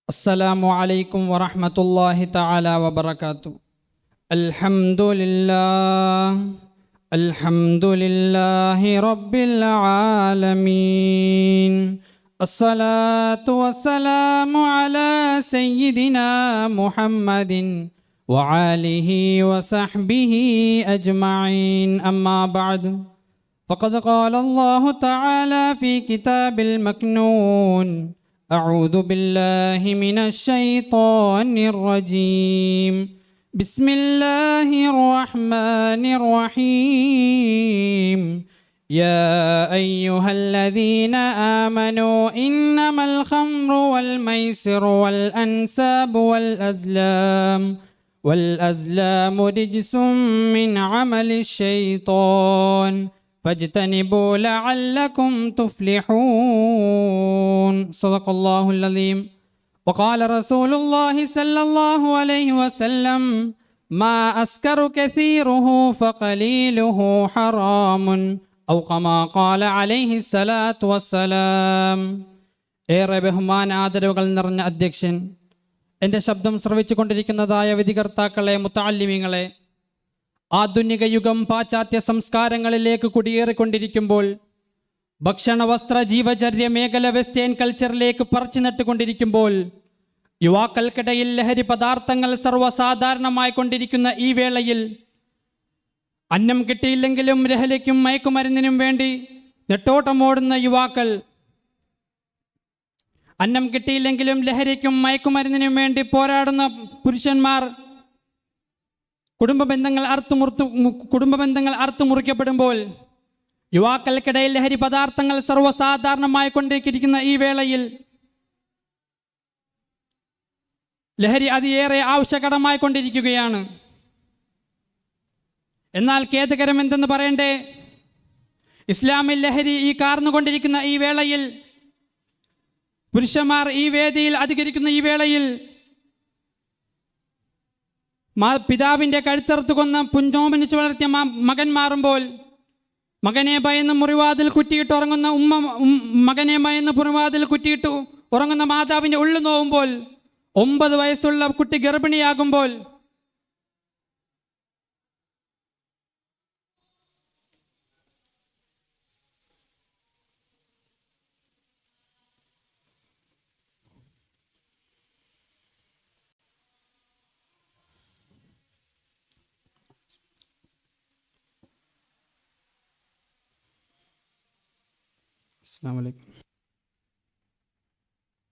അസ്സലാമു അലൈക്കും വറഹ്മത്തുള്ളാഹി തആല വബറകാതുഹു. അൽഹംദുലില്ലാഹി റബ്ബിൽ ആലമീൻ. അസ്സലാത്തു വസ്സലാമു അലാ സയ്യിദിനാ മുഹമ്മദിൻ വആലിഹി വസഹ്ബിഹി അജ്മഈൻ. അമ്മാ ബഅദ്. فقد قال الله تعالى في كتاب المكنون: أعوذ بالله من الشيطان الرجيم. بسم الله الرحمن الرحيم. يا أيها الذين آمنوا إنما الخمر والميسر والأنساب والأزلام رجس من عمل الشيطان فاجتنبوا لعلكم تفلحون. صدق الله العظيم. وقال رسول الله صلى الله عليه وسلم: ما أسكر كثيره فقليله حرام أو كما قال عليه الصلاة والسلام. ഏറെ ബഹുമാന ആദരവുകൾ നിറഞ്ഞ അധ്യക്ഷൻ, എൻ്റെ ശബ്ദം ശ്രവിച്ചു കൊണ്ടിരിക്കുന്നതായ വിധികർത്താക്കളെ, മുത്തഅല്ലിമീങ്ങളെ, ആധുനിക യുഗം പാശ്ചാത്യ സംസ്കാരങ്ങളിലേക്ക് കുടിയേറിക്കൊണ്ടിരിക്കുമ്പോൾ ഭക്ഷണ വസ്ത്ര ജീവചര്യ മേഖല വെസ്റ്റേൺ കൾച്ചറിലേക്ക് പറിച്ചു നട്ടുകൊണ്ടിരിക്കുമ്പോൾ യുവാക്കൾക്കിടയിൽ ലഹരി പദാർത്ഥങ്ങൾ സർവ്വസാധാരണമായി കൊണ്ടിരിക്കുന്ന ഈ വേളയിൽ അന്നം കിട്ടിയില്ലെങ്കിലും ലഹരിക്കും മയക്കുമരുന്നിനും വേണ്ടി നെട്ടോട്ടമോടുന്ന യുവാക്കൾ, അന്നം കിട്ടിയില്ലെങ്കിലും ലഹരിക്കും മയക്കുമരുന്നിനും വേണ്ടി പോരാടുന്ന പുരുഷന്മാർ, കുടുംബ ബന്ധങ്ങൾ അറുത്തുമുറിക്കപ്പെടുമ്പോൾ യുവാക്കൾക്കിടയിൽ ലഹരി പദാർത്ഥങ്ങൾ സർവ്വസാധാരണമായി കൊണ്ടിരിക്കുന്ന ഈ വേളയിൽ ലഹരി അതിയേറെ ആവശ്യകരമായി കൊണ്ടിരിക്കുകയാണ്. എന്നാൽ ഖേദകരം എന്തെന്ന് പറയണ്ടേ, ഇസ്ലാമിൽ ലഹരി ഈ കാർന്നുകൊണ്ടിരിക്കുന്ന ഈ വേളയിൽ, പുരുഷന്മാർ ഈ വേദിയിൽ അധികരിക്കുന്ന ഈ വേളയിൽ, പിതാവിൻ്റെ കഴുത്തറുത്ത് കൊന്ന പുഞ്ചോമനിച്ച് വളർത്തിയ മകൻ മാറുമ്പോൾ, മകനെ ഭയന്ന് മുറിവാതിൽ കുറ്റിയിട്ട് ഉറങ്ങുന്ന മകനെ ഭയന്ന് മുറിവാതിൽ കുറ്റിയിട്ട് ഉറങ്ങുന്ന മാതാവിൻ്റെ ഉള്ളു നോവുമ്പോൾ, 9 വയസ്സുള്ള കുട്ടി ഗർഭിണിയാകുമ്പോൾ, അസ്സലാമു അലൈക്കും.